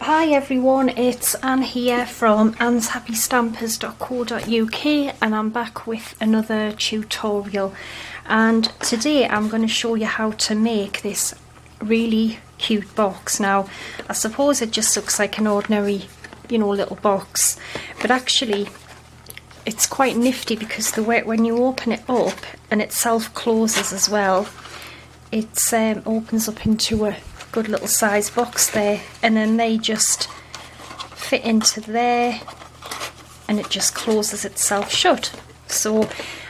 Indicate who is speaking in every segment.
Speaker 1: Hi everyone, it's Anne here from annshappystampers.co.uk and I'm back with another tutorial, and today I'm going to show you how to make this really cute box. Now I suppose it just looks like an ordinary, little box, but actually it's quite nifty because the way when you open it up and it self closes as well, it opens up into a good little size box there, and then they just fit into there and it just closes itself shut. So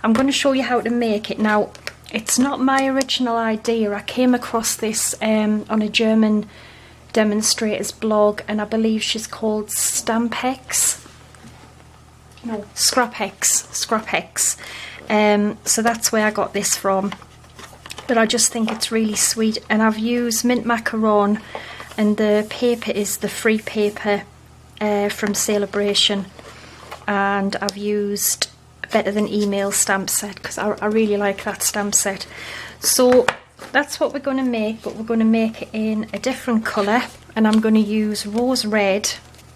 Speaker 1: I'm going to show you how to make it. Now it's not my original idea. I came across this on a German demonstrator's blog, and I believe she's called Scraphexe. So that's where I got this from. But I just think it's really sweet, and I've used mint macaron, and the paper is the free paper from Celebration, and I've used Better Than Email stamp set because I really like that stamp set. So that's what we're going to make, but we're going to make it in a different colour, and I'm going to use rose red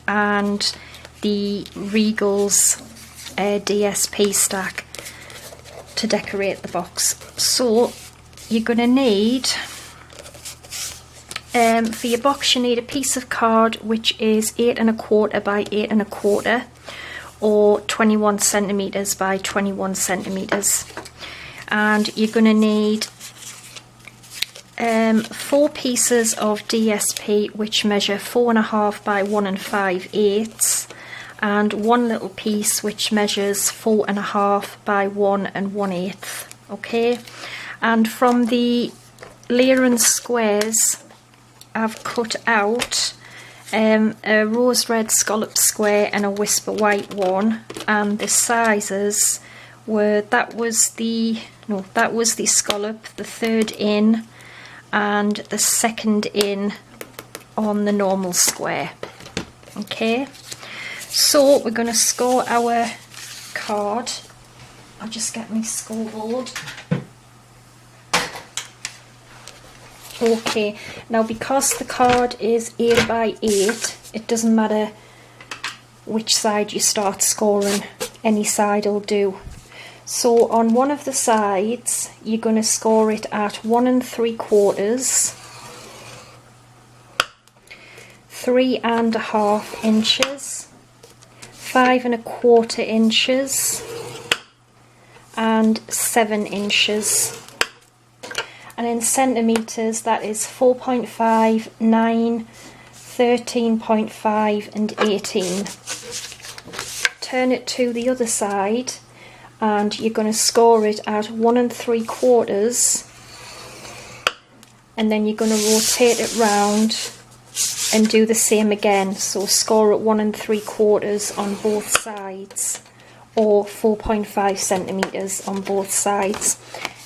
Speaker 1: and the Regal's DSP stack to decorate the box. So you're going to need, for your box, you need a piece of card which is 8 1/4 by 8 1/4 or 21 centimetres by 21 centimetres, and you're going to need 4 pieces of DSP which measure 4 1/2 by 1 5/8, and one little piece which measures 4 1/2 by 1 1/8. Okay. And from the layering squares, I've cut out a rose red scallop square and a whisper white one, and the sizes were, that was the scallop, the third in, and the second in on the normal square. Okay, so we're going to score our card. I'll just get my scoreboard. Okay, now because the card is 8 by 8, it doesn't matter which side you start scoring, any side will do. So on one of the sides, you're going to score it at 1 3/4, 3 1/2 inches, 5 1/4 inches, and 7 inches. And in centimetres, that is 4.5, 9, 13.5 and 18. Turn it to the other side and you're going to score it at 1 3/4, and then you're going to rotate it round and do the same again. So score at 1 3/4 on both sides, or 4.5 centimetres on both sides.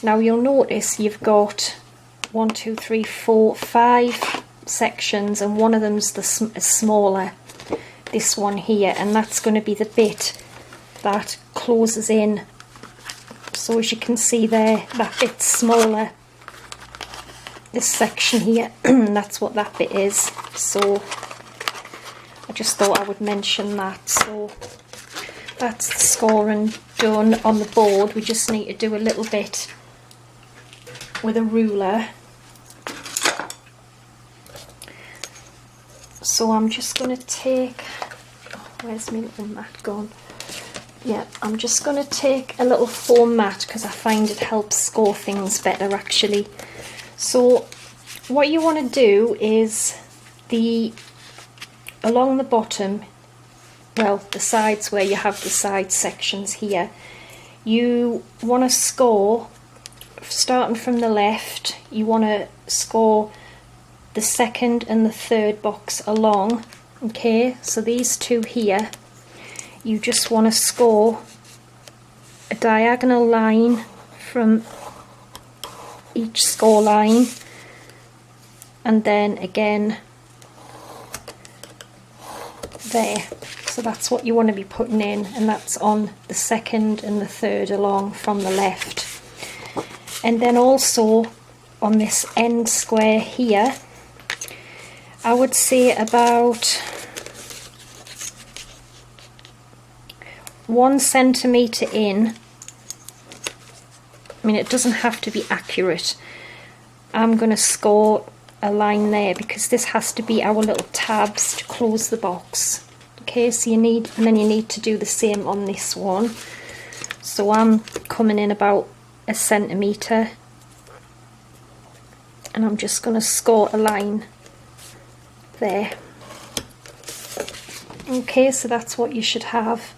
Speaker 1: Now you'll notice you've got 1, 2, 3, 4, 5 sections, and one of them's the smaller, this one here, and that's going to be the bit that closes in. So as you can see there, that bit's smaller, this section here, that's what that bit is. So I just thought I would mention that. So that's the scoring done on the board. We just need to do a little bit with a ruler. So I'm just going to take, where's my little mat gone? Yeah, I'm just going to take a little foam mat because I find it helps score things better actually. So what you want to do is along the bottom, well, the sides where you have the side sections here, you want to score, starting from the left, you want to score the second and the third box along. Okay, so these two here, you just want to score a diagonal line from each score line, and then again there. So that's what you want to be putting in, and that's on the second and the third along from the left. And then also on this end square here, I would say about 1 centimetre in. I mean, it doesn't have to be accurate. I'm going to score a line there because this has to be our little tabs to close the box. Okay, so you need, and then you need to do the same on this one. So I'm coming in about 1 centimetre, and I'm just going to score a line there. Okay, so that's what you should have,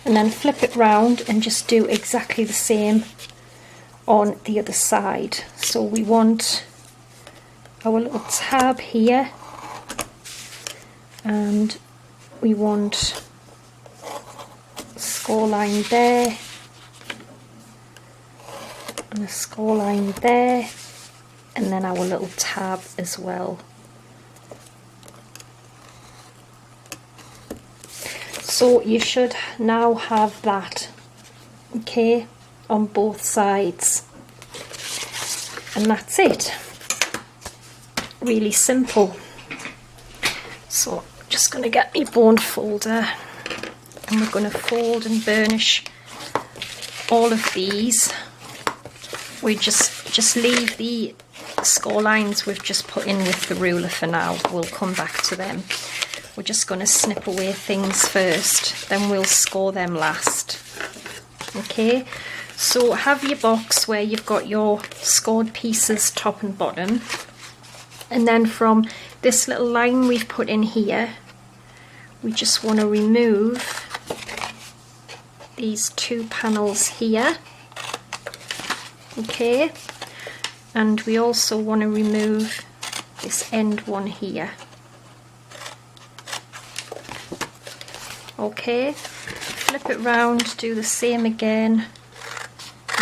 Speaker 1: and then flip it round and just do exactly the same on the other side. So we want our little tab here, and we want a score line there, and a score line there, and then our little tab as well. So you should now have that, okay, on both sides, and that's it. Really simple. So just going to get my bone folder, and we're going to fold and burnish all of these. We just leave the score lines we've just put in with the ruler for now. We'll come back to them. We're just going to snip away things first, then we'll score them last. Okay, so have your box where you've got your scored pieces top and bottom, and then from this little line we've put in here, we just want to remove these 2 panels here. Okay, and we also want to remove this end one here. Okay, flip it round, do the same again,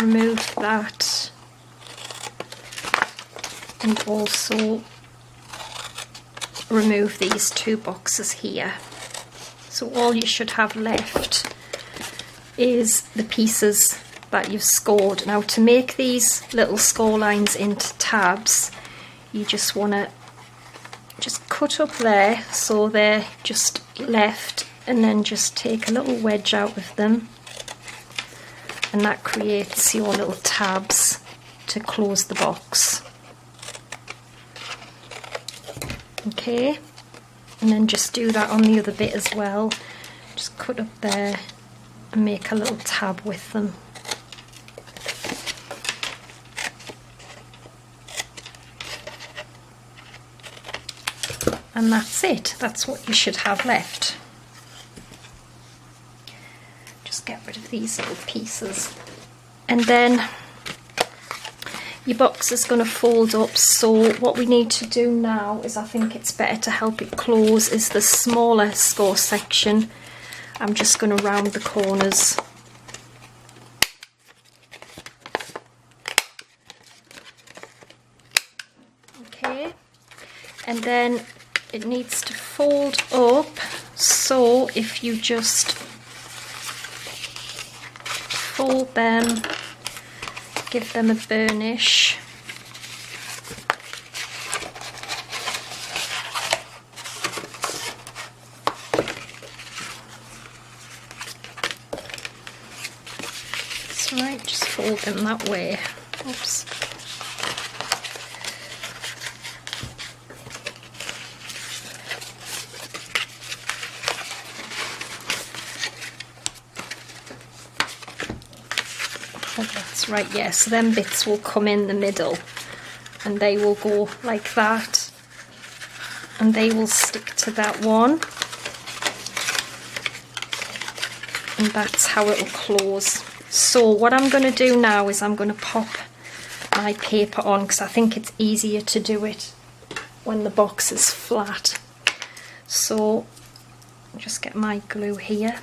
Speaker 1: remove that, and also remove these 2 boxes here. So all you should have left is the pieces that you've scored. Now, to make these little score lines into tabs, you just want to just cut up there so they're just left, and then just take a little wedge out of them, and that creates your little tabs to close the box. Okay, and then just do that on the other bit as well. Just cut up there and make a little tab with them. And that's it. That's what you should have left. Just get rid of these little pieces. And then your box is going to fold up, so what we need to do now is, I think it's better to help it close, is the smaller score section. I'm just going to round the corners. Okay, and then it needs to fold up, so if you just fold them, give them a burnish, that's right, just fold them that way. Oops. That's right, yes, so them bits will come in the middle, and they will go like that, and they will stick to that one, and that's how it will close. So what I'm going to do now is I'm going to pop my paper on, because I think it's easier to do it when the box is flat. So just get my glue here.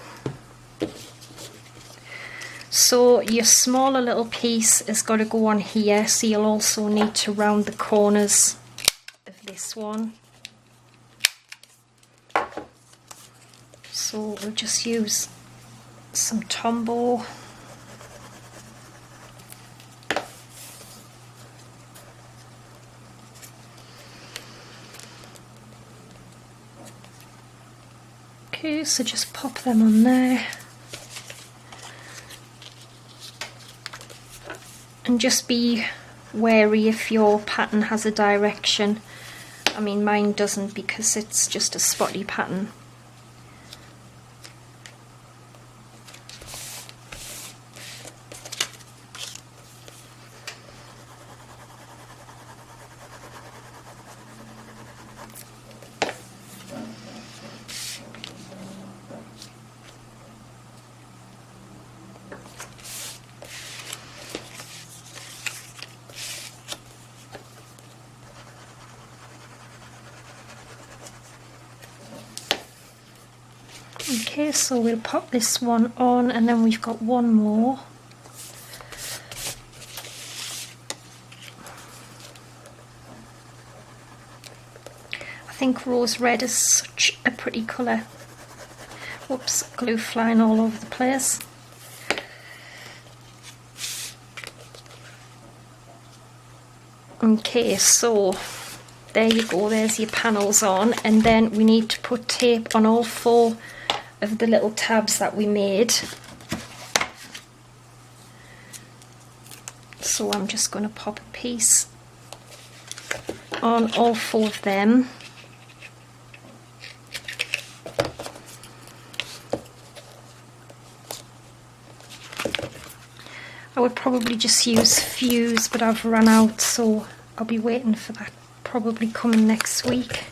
Speaker 1: So your smaller little piece has got to go on here, so you'll also need to round the corners of this one. So we'll just use some Tombow. Okay, so just pop them on there. And just be wary if your pattern has a direction. I mean, mine doesn't because it's just a spotty pattern. Okay, so we'll pop this one on, and then we've got one more. I think rose red is such a pretty colour. Whoops, glue flying all over the place. Okay, so there you go, there's your panels on, and then we need to put tape on all 4 of the little tabs that we made. So I'm just going to pop a piece on all 4 of them. I would probably just use fuse, but I've run out, so I'll be waiting for that, probably coming next week.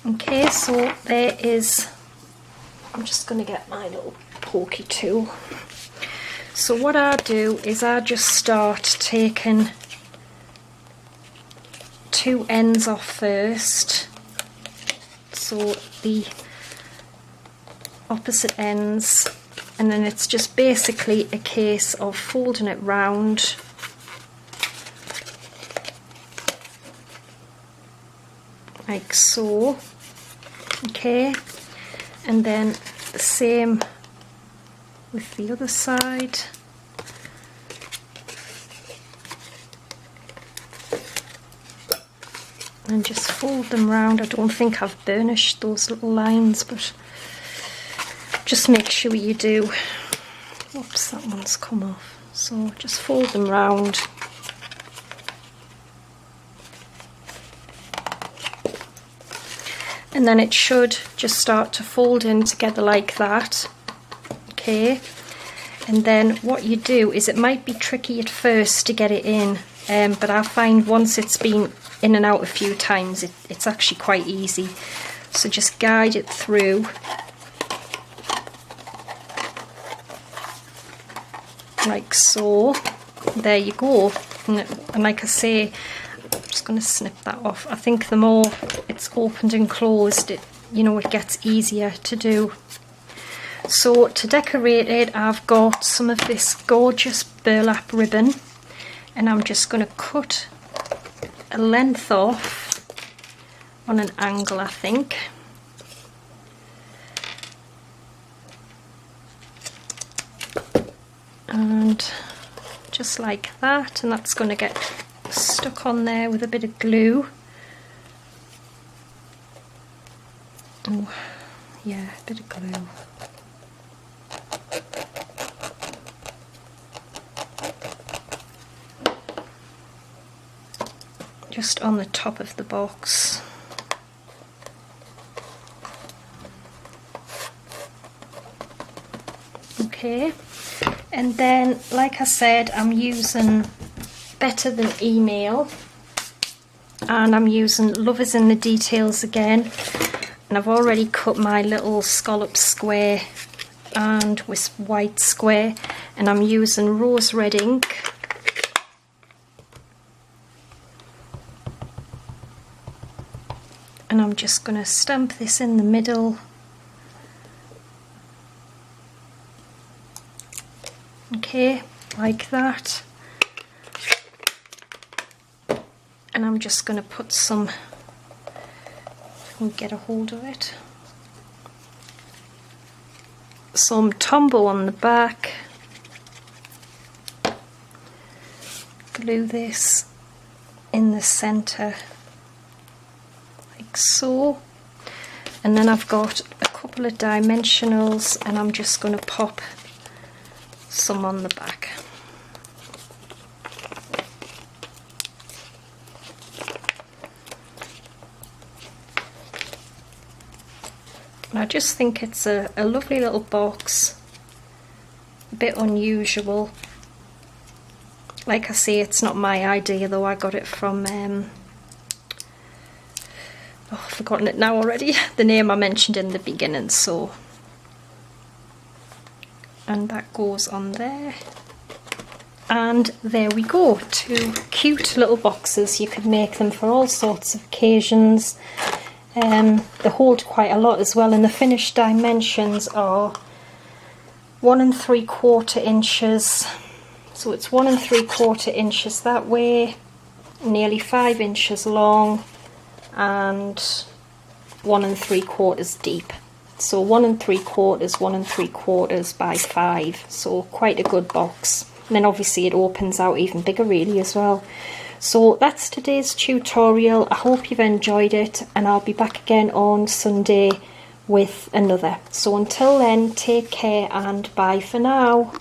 Speaker 1: Okay, so there is, I'm just going to get my little pokey tool. So what I do is I just start taking 2 ends off first, so the opposite ends, and then it's just basically a case of folding it round like so. Okay, and then the same with the other side. And just fold them round. I don't think I've burnished those little lines, but just make sure you do. Oops, that one's come off. So just fold them round. And then it should just start to fold in together like that. Okay, and then what you do is, it might be tricky at first to get it in, but I find once it's been in and out a few times, it's actually quite easy. So just guide it through like so. There you go. And like I say, I'm just going to snip that off. I think the more it's opened and closed, it gets easier to do. So to decorate it, I've got some of this gorgeous burlap ribbon, and I'm just going to cut a length off on an angle, I think. And just like that, and that's going to get stuck on there with a bit of glue. Oh, yeah, a bit of glue. Just on the top of the box. Okay, and then like I said, I'm using Better Than Email, and I'm using Love Is in the Details again, and I've already cut my little scallop square and with white square, and I'm using rose red ink. And I'm just going to stamp this in the middle. Okay, like that. And I'm just going to put some, if I can get a hold of it, some Tombow on the back. glue this in the centre like so, and then I've got a couple of dimensionals and I'm just going to pop some on the back. And I just think it's a lovely little box, a bit unusual. Like I say, it's not my idea though, I got it from, I've forgotten it now already, the name I mentioned in the beginning, so. And that goes on there. And there we go, 2 cute little boxes. You could make them for all sorts of occasions. They hold quite a lot as well, and the finished dimensions are 1 3/4 inches. So it's 1 3/4 inches that way, nearly 5 inches long, and 1 3/4 deep. So 1 3/4, 1 3/4 by 5. So quite a good box. And then obviously it opens out even bigger really as well. So that's today's tutorial. I hope you've enjoyed it, and I'll be back again on Sunday with another. So until then, take care and bye for now.